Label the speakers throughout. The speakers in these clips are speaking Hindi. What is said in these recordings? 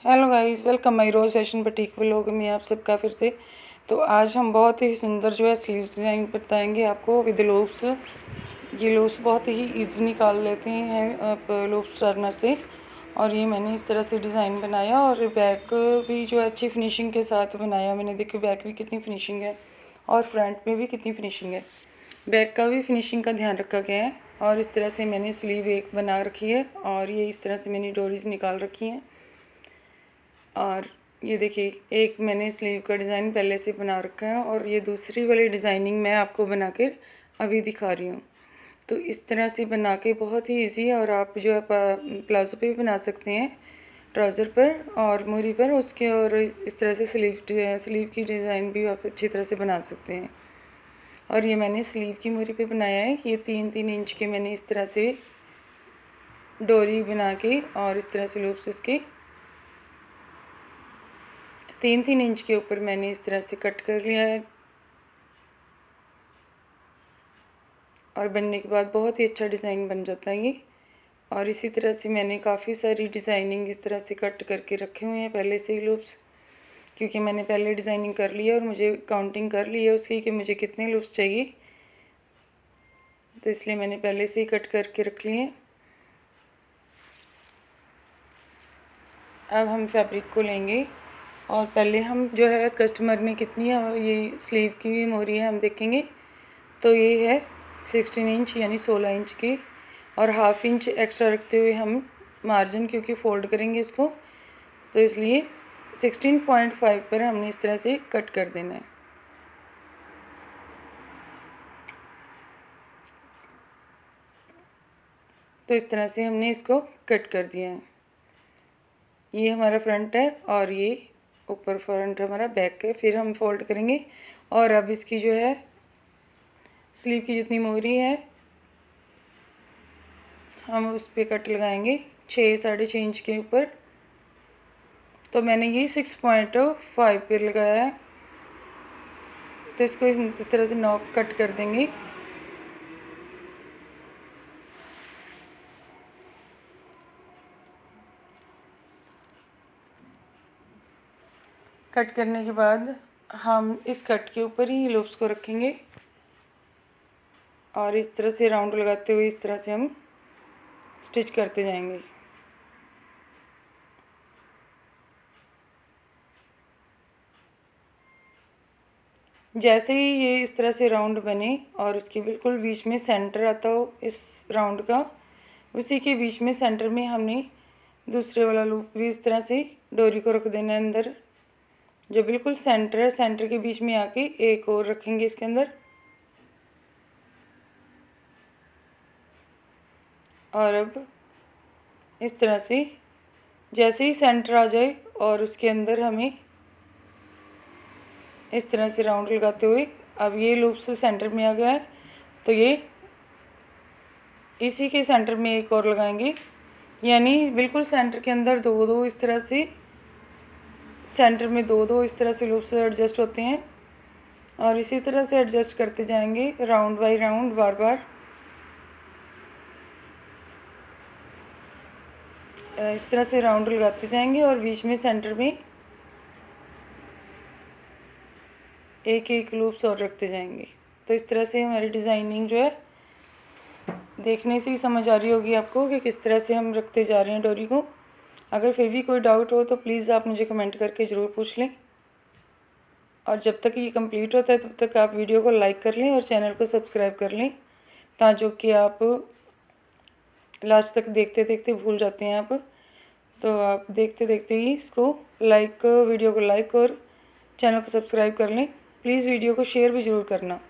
Speaker 1: Hello guys, welcome my Rose fashion boutique vlog में आप सबका फिर से। तो आज हम बहुत ही सुंदर जो है स्लीव डिज़ाइन बताएंगे आपको विद लूप्स। ये लूप्स बहुत ही इजी निकाल लेते हैं आप लूप्स टर्नर से। और ये मैंने इस तरह से डिज़ाइन बनाया और बैक भी जो है अच्छी फिनिशिंग के साथ बनाया मैंने। देखिए बैक भी कितनी फिनिशिंग है और फ्रंट में भी कितनी फिनिशिंग है। बैक का भी फिनिशिंग का ध्यान रखा गया है। और इस तरह से मैंने स्लीव एक बना रखी है और ये इस तरह से मैंने डोरीज निकाल रखी हैं। और ये देखिए एक मैंने स्लीव का डिज़ाइन पहले से बना रखा है और ये दूसरी वाली डिज़ाइनिंग मैं आपको बना कर अभी दिखा रही हूँ। तो इस तरह से बना के बहुत ही इजी है और आप जो है प्लाजो पे भी बना सकते हैं, ट्राउज़र पर और मोरी पर उसके। और इस तरह से स्लीव की डिज़ाइन भी आप अच्छी तरह से बना सकते हैं। और ये मैंने स्लीव की मोरी पे बनाया है। ये 3-3 इंच के मैंने इस तरह से डोरी बना के और इस तरह से लूप्स इसके 3-3 इंच के ऊपर मैंने इस तरह से कट कर लिया है। और बनने के बाद बहुत ही अच्छा डिज़ाइन बन जाता है ये। और इसी तरह से मैंने काफ़ी सारी डिज़ाइनिंग इस तरह से कट करके रखे हुए हैं पहले से ही लूप्स, क्योंकि मैंने पहले डिज़ाइनिंग कर ली है और मुझे काउंटिंग कर ली है उसकी कि मुझे कितने लूप्स चाहिए, तो इसलिए मैंने पहले से ही कट करके रख लिए हैं। अब हम फैब्रिक को लेंगे और पहले हम जो है कस्टमर ने कितनी ये स्लीव की मोरी है हम देखेंगे। तो ये है 16 इंच यानी 16 इंच की, और हाफ इंच एक्स्ट्रा रखते हुए हम मार्जिन क्योंकि फोल्ड करेंगे इसको, तो इसलिए 16.5 पर हमने इस तरह से कट कर देना है। तो इस तरह से हमने इसको कट कर दिया है। ये हमारा फ्रंट है और ये ऊपर फ्रंट हमारा बैक है। फिर हम फोल्ड करेंगे और अब इसकी जो है स्लीव की जितनी मोहरी है हम उस पर कट लगाएंगे 6-6.5 इंच के ऊपर। तो मैंने ये 6.5 पे लगाया है। तो इसको इस तरह से नॉक कट कर देंगे। कट करने के बाद हम इस कट के ऊपर ही लूप्स को रखेंगे और इस तरह से राउंड लगाते हुए इस तरह से हम स्टिच करते जाएंगे। जैसे ही ये इस तरह से राउंड बने और उसके बिल्कुल बीच में सेंटर आता हो इस राउंड का, उसी के बीच में सेंटर में हमने दूसरे वाला लूप भी इस तरह से डोरी को रख देना है अंदर। जो बिल्कुल सेंटर है, सेंटर के बीच में आके एक और रखेंगे इसके अंदर। और अब इस तरह से जैसे ही सेंटर आ जाए और उसके अंदर हमें इस तरह से राउंड लगाते हुए, अब ये लूप्स सेंटर में आ गया है तो ये इसी के सेंटर में एक और लगाएंगे, यानी बिल्कुल सेंटर के अंदर दो दो इस तरह से, सेंटर में दो दो इस तरह से लूप्स एडजस्ट होते हैं। और इसी तरह से एडजस्ट करते जाएंगे राउंड बाय राउंड, बार बार इस तरह से राउंड लगाते जाएंगे और बीच में सेंटर में एक एक लूप्स और रखते जाएंगे। तो इस तरह से हमारी डिज़ाइनिंग जो है देखने से ही समझ आ रही होगी आपको कि किस तरह से हम रखते जा रहे हैं डोरी को। अगर फिर भी कोई डाउट हो तो प्लीज़ आप मुझे कमेंट करके ज़रूर पूछ लें। और जब तक ये कंप्लीट होता है तब तक आप वीडियो को लाइक कर लें और चैनल को सब्सक्राइब कर लें, ताकि कि आप लास्ट तक देखते देखते भूल जाते हैं आप। तो आप देखते देखते ही इसको वीडियो को लाइक और चैनल को सब्सक्राइब कर लें। प्लीज़ वीडियो को शेयर भी ज़रूर करना।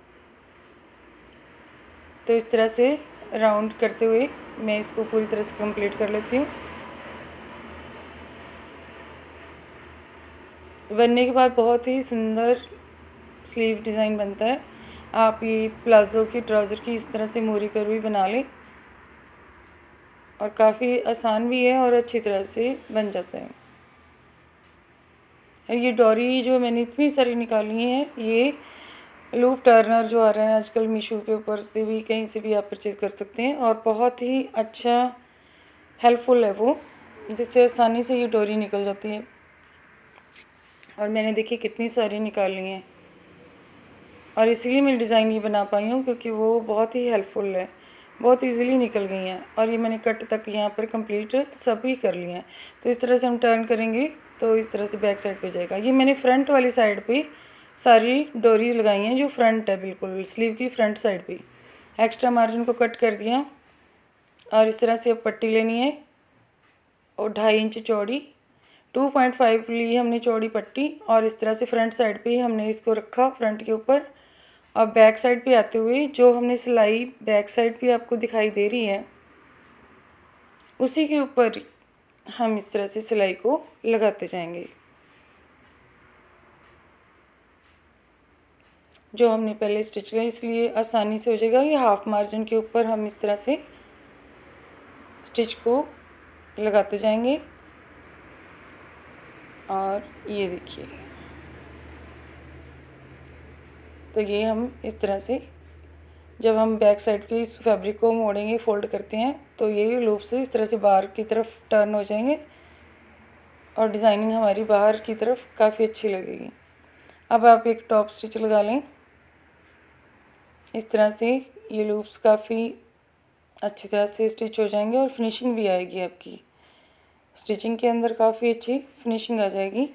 Speaker 1: तो इस तरह से राउंड करते हुए मैं इसको पूरी तरह से कंप्लीट कर लेती हूँ। बनने के बाद बहुत ही सुंदर स्लीव डिज़ाइन बनता है। आप ये प्लाज़ो की ट्राउज़र की इस तरह से मोरी पर भी बना लें और काफ़ी आसान भी है और अच्छी तरह से बन जाता है। ये डोरी जो मैंने इतनी सारी निकाली है, ये लूप टर्नर जो आ रहा है आजकल मीशो के ऊपर से भी, कहीं से भी आप परचेज़ कर सकते हैं और बहुत ही अच्छा हेल्पफुल है वो। जिससे आसानी से ये डोरी निकल जाती है। और मैंने देखिए कितनी सारी निकाल ली हैं, और इसीलिए मैं डिज़ाइन ये बना पाई हूँ क्योंकि वो बहुत ही हेल्पफुल है, बहुत इजीली निकल गई हैं। और ये मैंने कट तक यहाँ पर कंप्लीट सभी कर लिए हैं। तो इस तरह से हम टर्न करेंगे तो इस तरह से बैक साइड पे जाएगा। ये मैंने फ्रंट वाली साइड पे सारी डोरी लगाई हैं, जो फ्रंट है बिल्कुल स्लीव की फ्रंट साइड पे। एक्स्ट्रा मार्जिन को कट कर दिया, और इस तरह से अब पट्टी लेनी है, और 2.5 इंच चौड़ी 2.5 ली हमने चौड़ी पट्टी, और इस तरह से फ्रंट साइड पे हमने इसको रखा फ्रंट के ऊपर। अब बैक साइड पे आते हुए जो हमने सिलाई बैक साइड पे आपको दिखाई दे रही है, उसी के ऊपर हम इस तरह से सिलाई को लगाते जाएंगे। जो हमने पहले स्टिच किया, इसलिए आसानी से हो जाएगा। ये हाफ मार्जिन के ऊपर हम इस तरह से स्टिच को लगाते जाएंगे। और ये देखिए, तो ये हम इस तरह से जब हम बैक साइड के इस फैब्रिक को मोड़ेंगे, फोल्ड करते हैं, तो ये लूप से इस तरह से बाहर की तरफ टर्न हो जाएंगे, और डिज़ाइनिंग हमारी बाहर की तरफ काफ़ी अच्छी लगेगी। अब आप एक टॉप स्टिच लगा लें इस तरह से। ये लूप्स काफ़ी अच्छी तरह से स्टिच हो जाएंगे, और फिनिशिंग भी आएगी आपकी स्टिचिंग के अंदर, काफ़ी अच्छी फिनिशिंग आ जाएगी।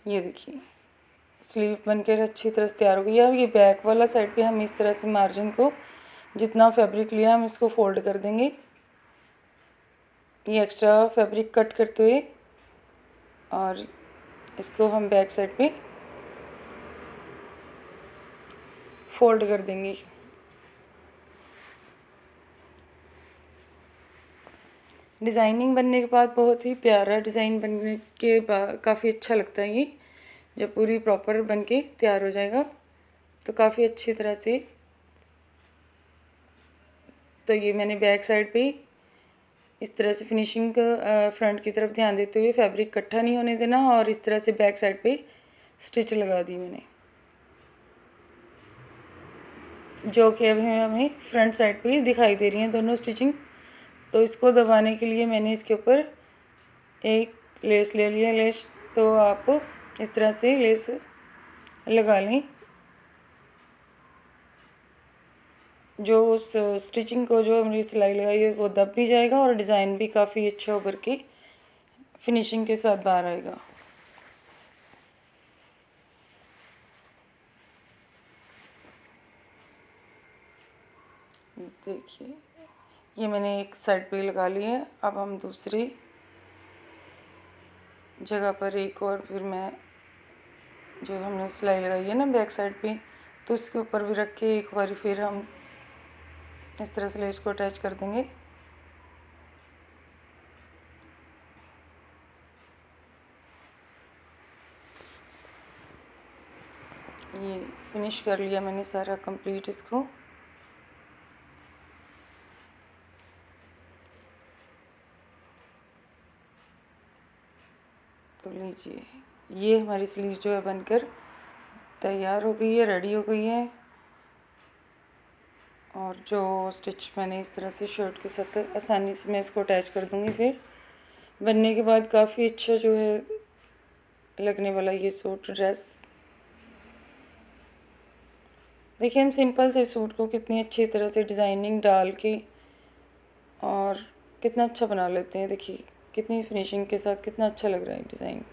Speaker 1: ये देखिए स्लीव बनकर अच्छी तरह से तैयार हो गई है। अब ये बैक वाला साइड पे हम इस तरह से मार्जिन को जितना फैब्रिक लिया हम इसको फोल्ड कर देंगे, ये एक्स्ट्रा फैब्रिक कट करते हुए, और इसको हम बैक साइड पे फोल्ड कर देंगे। डिज़ाइनिंग बनने के बाद बहुत ही प्यारा डिज़ाइन बनने के बाद काफ़ी अच्छा लगता है ये। जब पूरी प्रॉपर बन के तैयार हो जाएगा तो काफ़ी अच्छी तरह से। तो ये मैंने बैक साइड पे इस तरह से फिनिशिंग का फ्रंट की तरफ ध्यान देते हुए फैब्रिक इकट्ठा नहीं होने देना, और इस तरह से बैक साइड पे स्टिच लगा दी मैंने, जो कि अभी हमें फ्रंट साइड पे दिखाई दे रही हैं दोनों स्टिचिंग। तो इसको दबाने के लिए मैंने इसके ऊपर एक लेस ले लिया। लेस तो आप इस तरह से लेस लगा लें, जो उस स्टिचिंग को जो हमने सिलाई लगाई है वो दब भी जाएगा, और डिज़ाइन भी काफ़ी अच्छा उभर के फिनिशिंग के साथ बाहर आएगा। देखिए ये मैंने एक साइड पे लगा ली है। अब हम दूसरी जगह पर एक और फिर मैं जो हमने सिलाई लगाई है ना बैक साइड पे, तो उसके ऊपर भी रख के एक बार फिर हम इस तरह से लेस को अटैच कर देंगे। ये फिनिश कर लिया मैंने सारा कंप्लीट इसको। तो लीजिए ये हमारी स्लीव जो है बनकर तैयार हो गई है, रेडी हो गई है। और जो स्टिच मैंने इस तरह से शर्ट के साथ आसानी से मैं इसको अटैच कर दूँगी। फिर बनने के बाद काफ़ी अच्छा जो है लगने वाला ये सूट ड्रेस। देखिए हम सिंपल से सूट को कितनी अच्छी तरह से डिज़ाइनिंग डाल के और कितना अच्छा बना लेते हैं। देखिए कितनी फिनिशिंग के साथ कितना अच्छा लग रहा है डिज़ाइन।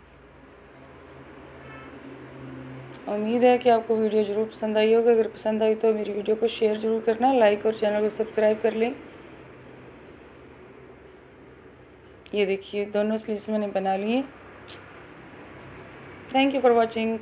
Speaker 1: उम्मीद है कि आपको वीडियो ज़रूर पसंद आई होगी। अगर पसंद आई तो मेरी वीडियो को शेयर ज़रूर करना, लाइक और चैनल को सब्सक्राइब कर लें। ये देखिए दोनों स्लीव्स मैंने बना लिए। Thank you for watching.